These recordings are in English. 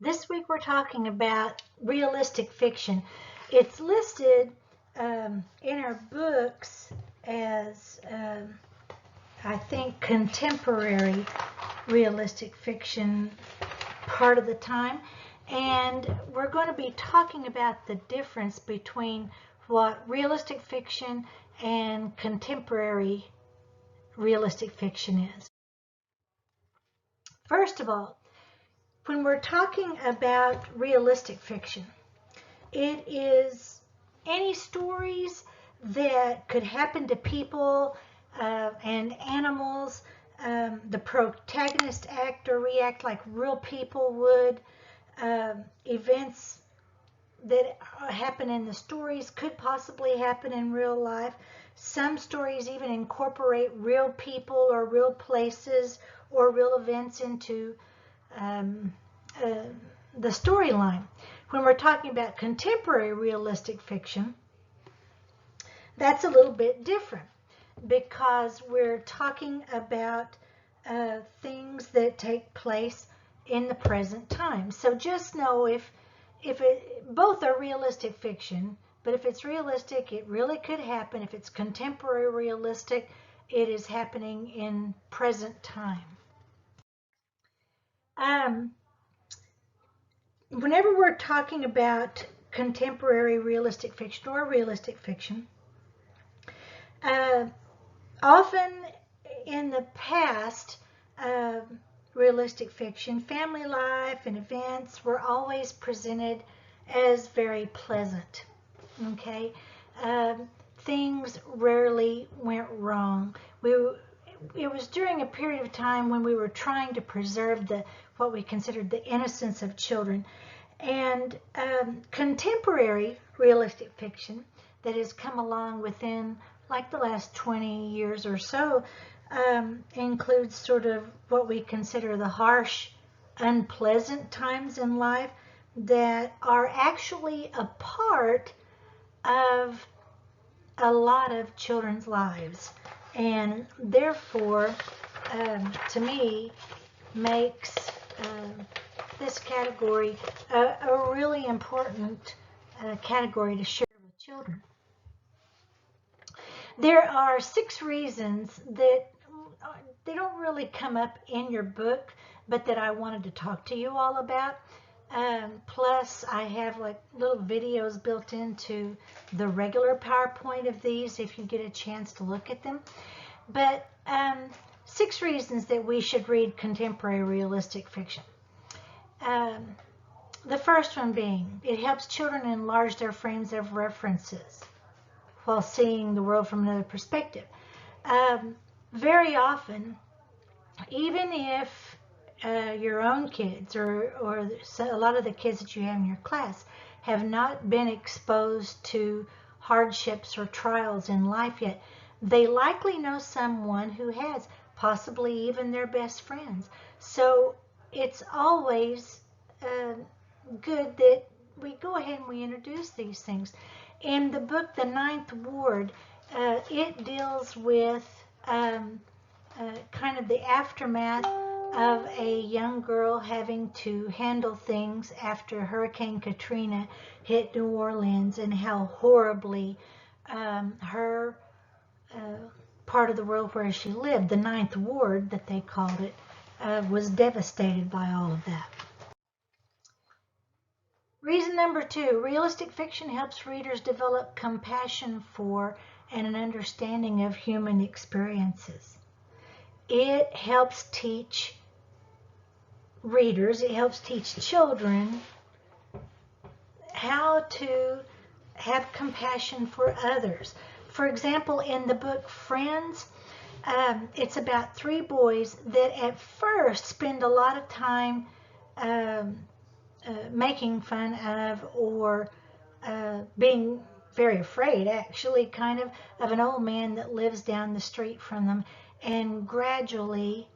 This week we're talking about realistic fiction. It's listed in our books as, I think, contemporary realistic fiction part of the time. And we're going to be talking about the difference between what realistic fiction and contemporary realistic fiction is. First of all, when we're talking about realistic fiction, it is any stories that could happen to people and animals. The protagonist act or react like real people would. Events that happen in the stories could possibly happen in real life. Some stories even incorporate real people or real places or real events into the storyline. When we're talking about contemporary realistic fiction, that's a little bit different because we're talking about things that take place in the present time. So just know if both are realistic fiction, but if it's realistic, it really could happen. If it's contemporary realistic, it is happening in present time. Whenever we're talking about contemporary realistic fiction or realistic fiction, often in the past, realistic fiction, family life and events were always presented as very pleasant. Okay, things rarely went wrong. It was during a period of time when we were trying to preserve what we considered the innocence of children. And contemporary realistic fiction that has come along within like the last 20 years or so includes sort of what we consider the harsh, unpleasant times in life that are actually a part of a lot of children's lives, and therefore to me makes this category a really important category to share with children. There are 6 reasons that they don't really come up in your book, but that I wanted to talk to you all about. Plus, I have like little videos built into the regular PowerPoint of these if you get a chance to look at them. But 6 reasons that we should read contemporary realistic fiction. The first one being, it helps children enlarge their frames of references while seeing the world from another perspective. Very often, even if your own kids or a lot of the kids that you have in your class have not been exposed to hardships or trials in life yet, they likely know someone who has, possibly even their best friends. So it's always good that we go ahead and we introduce these things. In the book, The Ninth Ward, it deals with kind of the aftermath of a young girl having to handle things after Hurricane Katrina hit New Orleans, and how horribly her part of the world where she lived, the Ninth Ward that they called it, was devastated by all of that. Reason number 2, realistic fiction helps readers develop compassion for and an understanding of human experiences. It helps teach readers, it helps teach children how to have compassion for others. For example, in the book Friends, it's about 3 boys that at first spend a lot of time making fun of or being very afraid, actually, kind of an old man that lives down the street from them. And gradually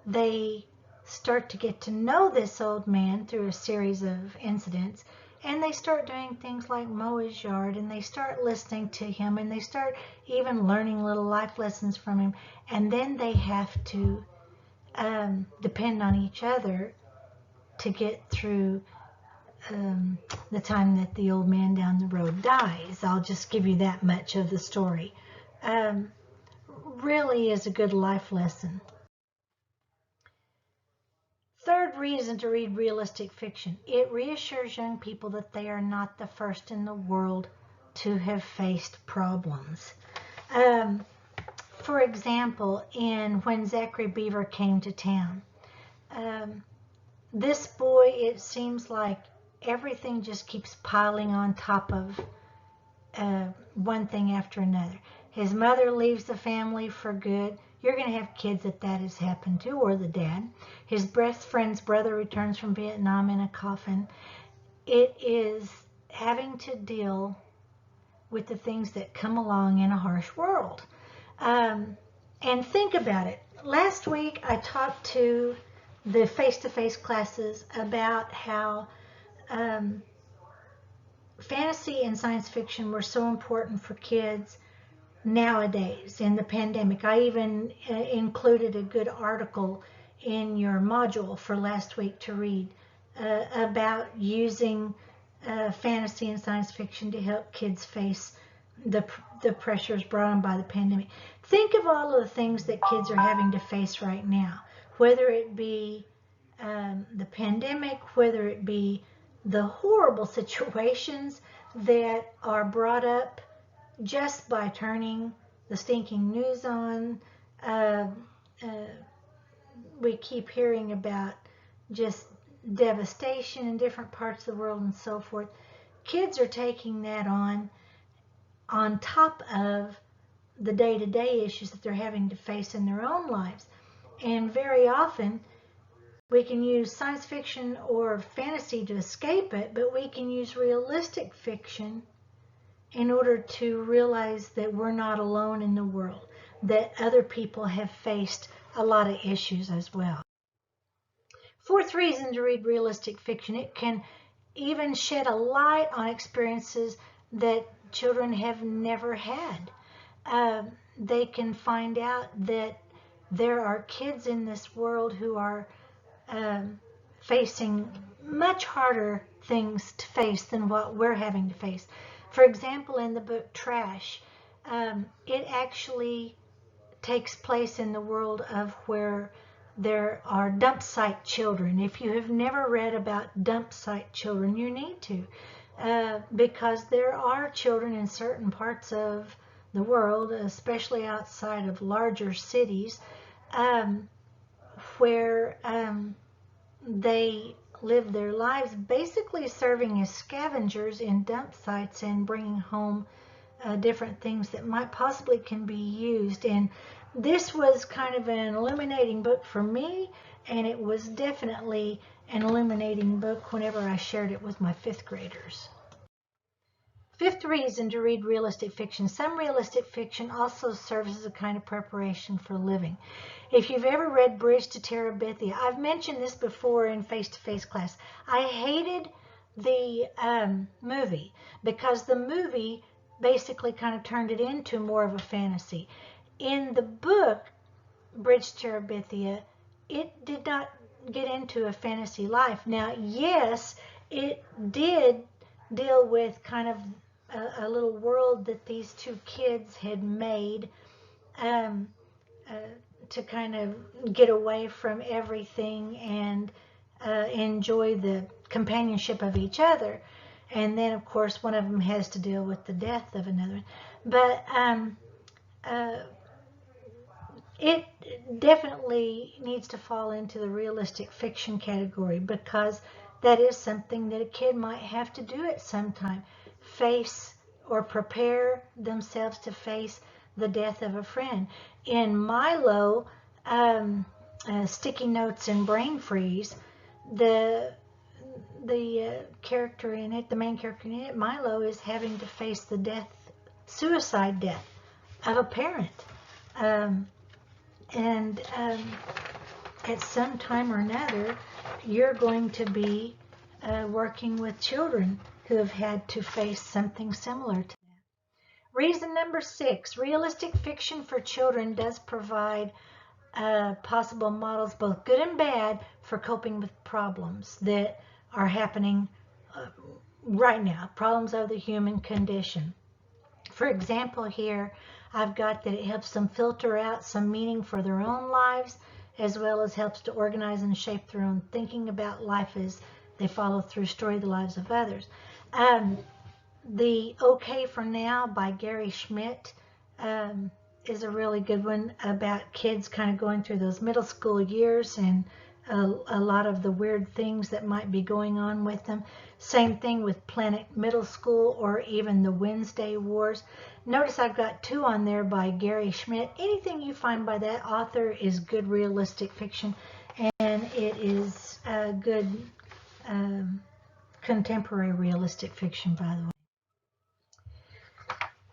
they start to get to know this old man through a series of incidents, and they start doing things like mow his yard, and they start listening to him, and they start even learning little life lessons from him. And then they have to depend on each other to get through the time that the old man down the road dies. I'll just give you that much of the story. Really is a good life lesson. Third reason to read realistic fiction. It reassures young people that they are not the first in the world to have faced problems. For example, in When Zachary Beaver Came to Town, this boy, it seems like everything just keeps piling on top of one thing after another. His mother leaves the family for good. You're going to have kids that has happened to, or the dad. His best friend's brother returns from Vietnam in a coffin. It is having to deal with the things that come along in a harsh world. And think about it. Last week I talked to the face-to-face classes about how fantasy and science fiction were so important for kids nowadays in the pandemic. I even included a good article in your module for last week to read about using fantasy and science fiction to help kids face the pressures brought on by the pandemic. Think of all of the things that kids are having to face right now, whether it be the pandemic, whether it be the horrible situations that are brought up just by turning the stinking news on. We keep hearing about just devastation in different parts of the world and so forth. Kids are taking that on top of the day-to-day issues that they're having to face in their own lives. And very often we can use science fiction or fantasy to escape it, but we can use realistic fiction in order to realize that we're not alone in the world, that other people have faced a lot of issues as well. Fourth reason to read realistic fiction, it can even shed a light on experiences that children have never had. They can find out that there are kids in this world who are facing much harder things to face than what we're having to face. For example, in the book Trash, it actually takes place in the world of where there are dump site children. If you have never read about dump site children, you need to, because there are children in certain parts of the world, especially outside of larger cities, where they live their lives basically serving as scavengers in dump sites and bringing home different things that might possibly can be used. And this was kind of an illuminating book for me, and it was definitely an illuminating book whenever I shared it with my fifth graders. Fifth reason to read realistic fiction. Some realistic fiction also serves as a kind of preparation for living. If you've ever read Bridge to Terabithia, I've mentioned this before in face-to-face class. I hated the movie because the movie basically kind of turned it into more of a fantasy. In the book, Bridge to Terabithia, it did not get into a fantasy life. Now, yes, it did deal with kind of a little world that these two kids had made to kind of get away from everything and enjoy the companionship of each other. And then, of course, one of them has to deal with the death of another. But it definitely needs to fall into the realistic fiction category, because that is something that a kid might have to do at some time. Face or prepare themselves to face the death of a friend. In Milo, Sticky Notes and Brain Freeze, the character in it, the main character in it, Milo, is having to face the suicide death of a parent. And at some time or another, you're going to be working with children who have had to face something similar to that. Reason number 6, realistic fiction for children does provide possible models, both good and bad, for coping with problems that are happening right now, problems of the human condition. For example, here I've got that it helps them filter out some meaning for their own lives, as well as helps to organize and shape their own thinking about life as they follow through story the lives of others. The Okay for Now by Gary Schmidt is a really good one about kids kind of going through those middle school years and a lot of the weird things that might be going on with them. Same thing with Planet Middle School or even the Wednesday Wars. Notice I've got 2 on there by Gary Schmidt. Anything you find by that author is good realistic fiction, and it is good contemporary realistic fiction, by the way.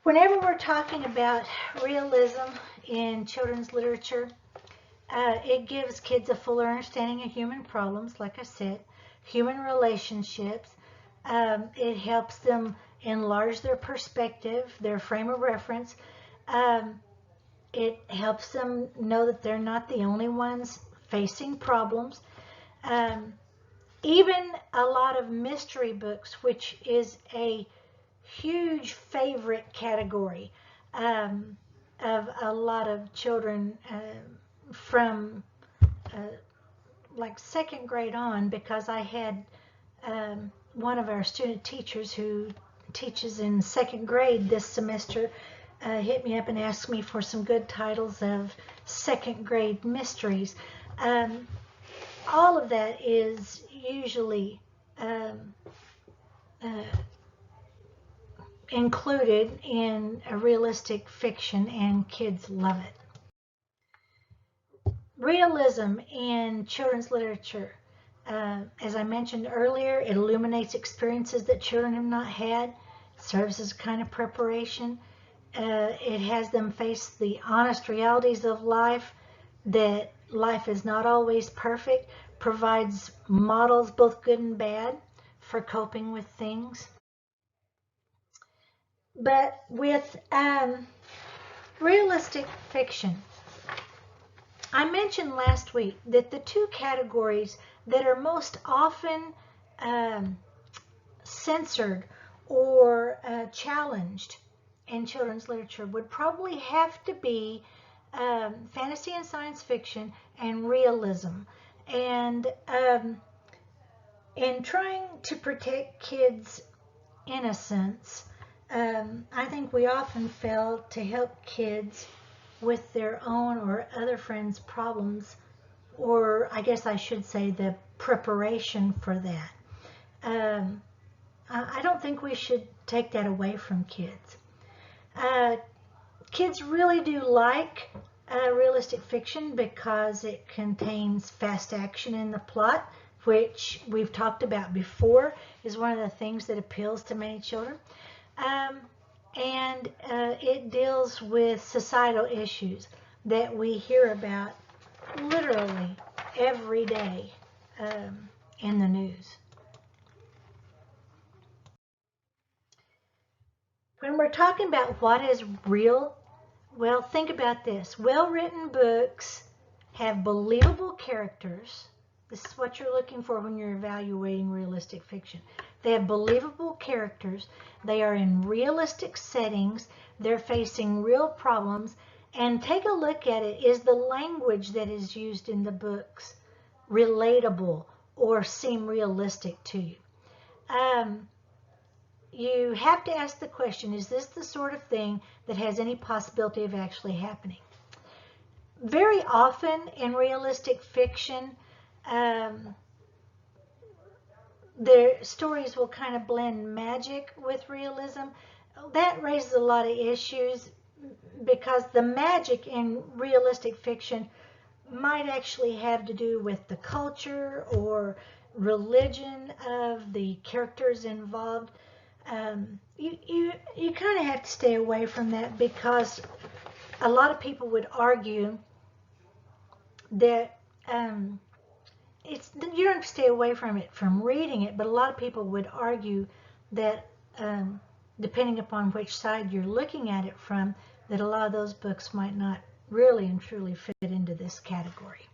Whenever we're talking about realism in children's literature, it gives kids a fuller understanding of human problems, like I said, human relationships. It helps them enlarge their perspective, their frame of reference. It helps them know that they're not the only ones facing problems. Even a lot of mystery books, which is a huge favorite category of a lot of children from like 2nd grade on, because I had one of our student teachers who teaches in 2nd grade this semester hit me up and asked me for some good titles of 2nd grade mysteries. All of that is usually included in a realistic fiction, and kids love it. Realism in children's literature, as I mentioned earlier, it illuminates experiences that children have not had, serves as a kind of preparation. It has them face the honest realities of life, that life is not always perfect, provides models, both good and bad, for coping with things. But with realistic fiction, I mentioned last week that the 2 categories that are most often censored or challenged in children's literature would probably have to be fantasy and science fiction and realism. And in trying to protect kids' innocence, I think we often fail to help kids with their own or other friends' problems, or I guess I should say the preparation for that. I don't think we should take that away from kids. Kids really do like realistic fiction because it contains fast action in the plot, which we've talked about before is one of the things that appeals to many children. And it deals with societal issues that we hear about literally every day in the news. When we're talking about what is real, well, think about this. Well-written books have believable characters. This is what you're looking for when you're evaluating realistic fiction. They have believable characters. They are in realistic settings. They're facing real problems. And take a look at it. Is the language that is used in the books relatable or seem realistic to you? You have to ask the question, is this the sort of thing that has any possibility of actually happening? Very often in realistic fiction, the stories will kind of blend magic with realism. That raises a lot of issues because the magic in realistic fiction might actually have to do with the culture or religion of the characters involved. You kind of have to stay away from that because a lot of people would argue that you don't have to stay away from it from reading it, but a lot of people would argue that depending upon which side you're looking at it from, that a lot of those books might not really and truly fit into this category.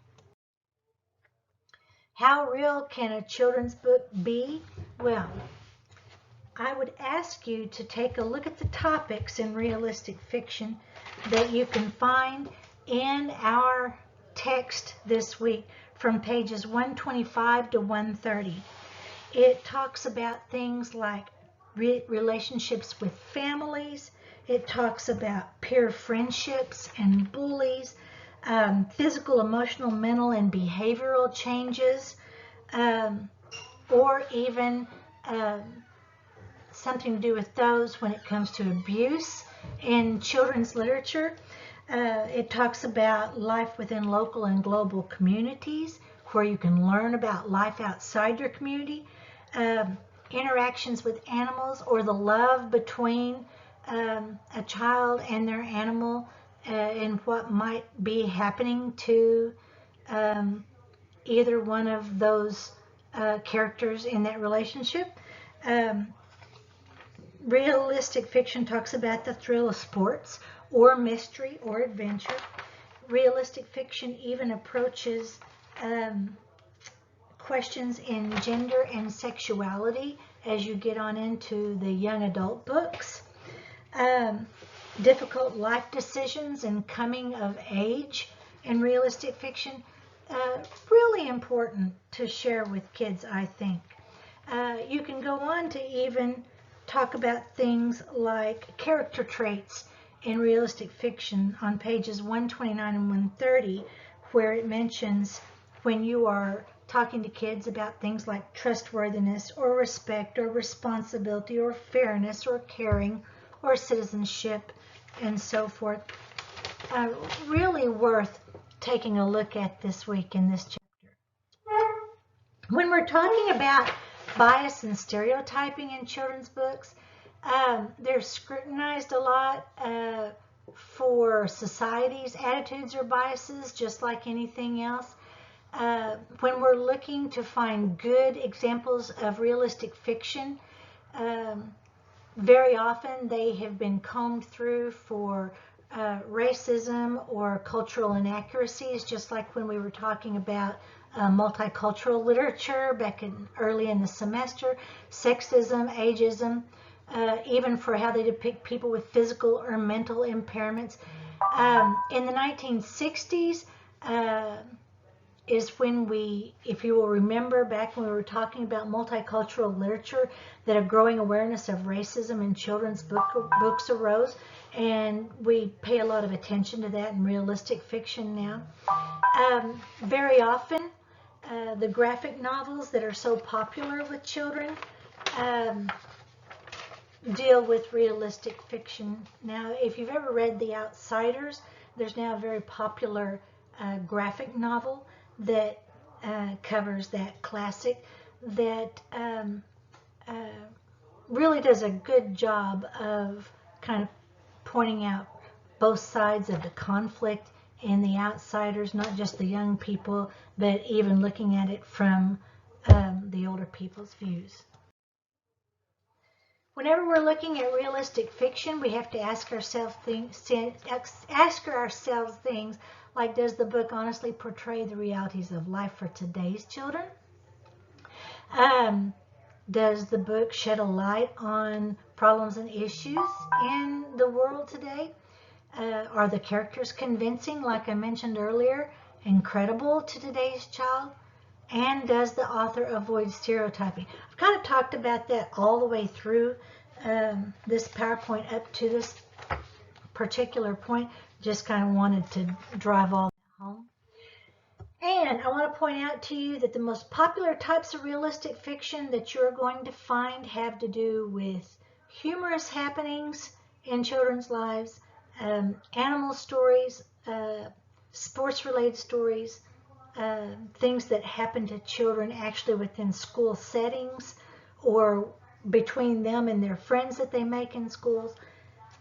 How real can a children's book be? Well, I would ask you to take a look at the topics in realistic fiction that you can find in our text this week from pages 125 to 130. It talks about things like relationships with families. It talks about peer friendships and bullies, physical, emotional, mental, and behavioral changes, or even something to do with those when it comes to abuse in children's literature. It talks about life within local and global communities, where you can learn about life outside your community, interactions with animals, or the love between a child and their animal, and what might be happening to either one of those characters in that relationship. Realistic fiction talks about the thrill of sports or mystery or adventure. Realistic fiction even approaches questions in gender and sexuality as you get on into the young adult books. Difficult life decisions and coming of age in realistic fiction. Really important to share with kids, I think. You can go on to even talk about things like character traits in realistic fiction on pages 129 and 130, where it mentions when you are talking to kids about things like trustworthiness or respect or responsibility or fairness or caring or citizenship and so forth. Really worth taking a look at this week in this chapter. When we're talking about bias and stereotyping in children's books, they're scrutinized a lot for society's attitudes or biases, just like anything else. When we're looking to find good examples of realistic fiction, very often they have been combed through for racism or cultural inaccuracies, just like when we were talking about multicultural literature back early in the semester, sexism, ageism, even for how they depict people with physical or mental impairments. In the 1960s is when we, if you will remember back when we were talking about multicultural literature, that a growing awareness of racism in children's books arose, and we pay a lot of attention to that in realistic fiction now. Very often, the graphic novels that are so popular with children deal with realistic fiction. Now, if you've ever read The Outsiders, there's now a very popular graphic novel that covers that classic that really does a good job of kind of pointing out both sides of the conflict in The Outsiders, not just the young people, but even looking at it from the older people's views. Whenever we're looking at realistic fiction, we have to ask ourselves things like, does the book honestly portray the realities of life for today's children? Does the book shed a light on problems and issues in the world today? Are the characters convincing, like I mentioned earlier, incredible to today's child? And does the author avoid stereotyping? I've kind of talked about that all the way through this PowerPoint up to this particular point. Just kind of wanted to drive all that home. And I want to point out to you that the most popular types of realistic fiction that you're going to find have to do with humorous happenings in children's lives, animal stories, sports-related stories, things that happen to children actually within school settings or between them and their friends that they make in schools,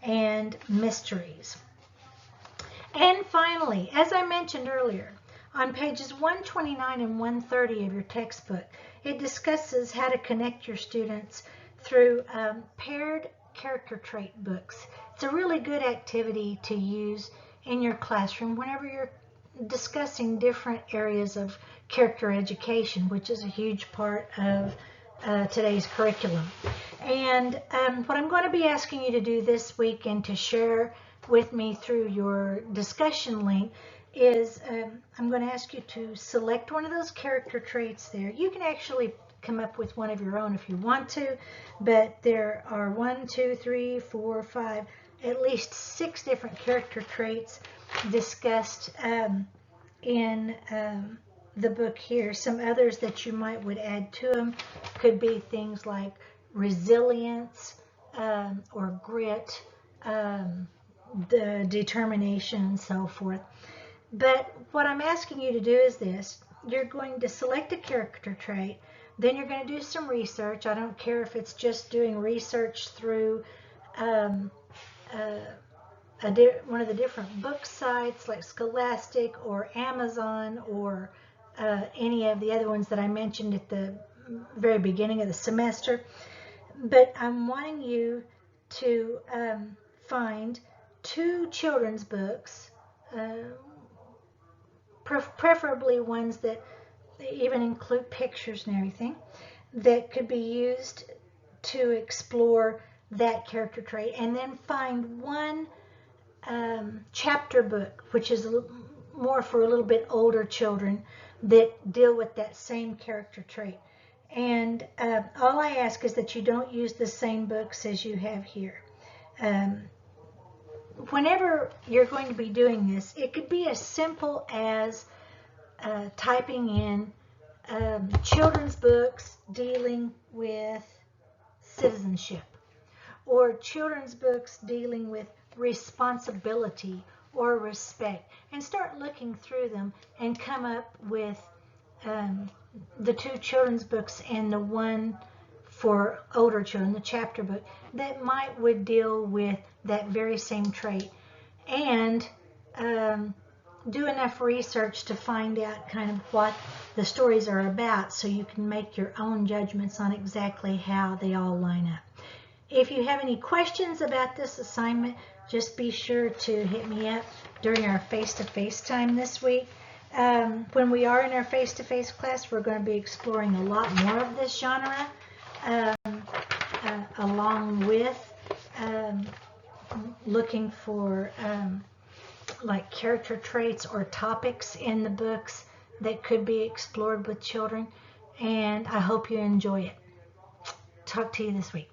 and mysteries. And finally, as I mentioned earlier, on pages 129 and 130 of your textbook, it discusses how to connect your students through paired character trait books. It's a really good activity to use in your classroom whenever you're discussing different areas of character education, which is a huge part of today's curriculum. And what I'm going to be asking you to do this week and to share with me through your discussion link is I'm going to ask you to select one of those character traits there. You can actually come up with one of your own if you want to, but there are 1, 2, 3, 4, 5, at least 6 different character traits discussed in the book here. Some others that you might would add to them could be things like resilience or grit, the determination, and so forth. But what I'm asking you to do is this. You're going to select a character trait, then you're going to do some research. I don't care if it's just doing research through one of the different book sites like Scholastic or Amazon or any of the other ones that I mentioned at the very beginning of the semester. But I'm wanting you to find 2 children's books, preferably ones that even include pictures and everything, that could be used to explore that character trait, and then find one chapter book, which is more for a little bit older children, that deal with that same character trait. And all I ask is that you don't use the same books as you have here. Whenever you're going to be doing this, it could be as simple as typing in children's books dealing with citizenship, or children's books dealing with responsibility or respect, and start looking through them and come up with the 2 children's books and the one for older children, the chapter book, that would deal with that very same trait, and do enough research to find out kind of what the stories are about, so you can make your own judgments on exactly how they all line up. If you have any questions about this assignment, just be sure to hit me up during our face-to-face time this week. When we are in our face-to-face class, we're going to be exploring a lot more of this genre, along with looking for like character traits or topics in the books that could be explored with children. And I hope you enjoy it. Talk to you this week.